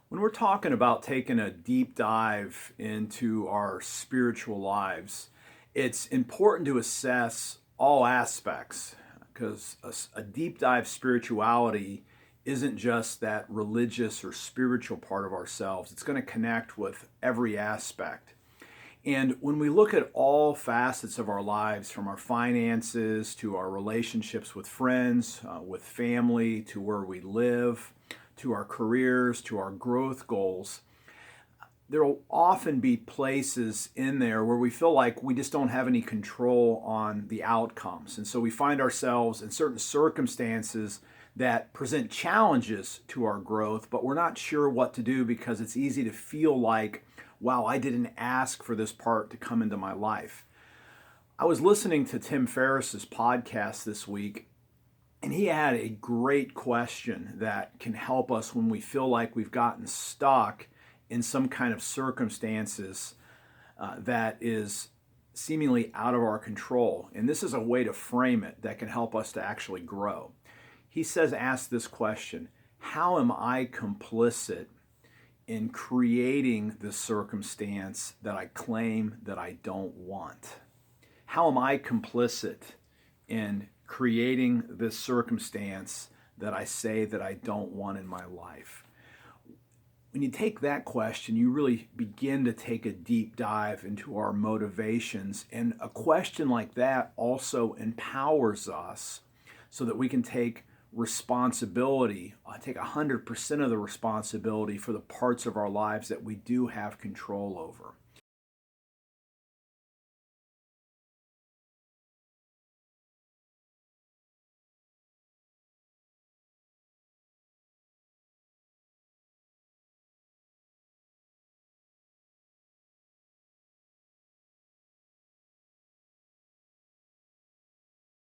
When we're talking about taking a deep dive into our spiritual lives, it's important to assess all aspects because a deep dive spirituality isn't just that religious or spiritual part of ourselves. It's going to connect with every aspect. And when we look at all facets of our lives, from our finances to our relationships with friends, with family, to where we live, to our careers, to our growth goals, there will often be places in there where we feel like we just don't have any control on the outcomes. And so we find ourselves in certain circumstances that present challenges to our growth, but we're not sure what to do because it's easy to feel like, wow, I didn't ask for this part to come into my life. I was listening to Tim Ferriss's podcast this week, and he had a great question that can help us when we feel like we've gotten stuck in some kind of circumstances that is seemingly out of our control. And this is a way to frame it that can help us to actually grow. He says, ask this question: how am I complicit in creating the circumstance that I claim that I don't want? How am I complicit in creating this circumstance that I say that I don't want in my life? When you take that question, you really begin to take a deep dive into our motivations. And a question like that also empowers us so that we can take responsibility, take 100% of the responsibility for the parts of our lives that we do have control over.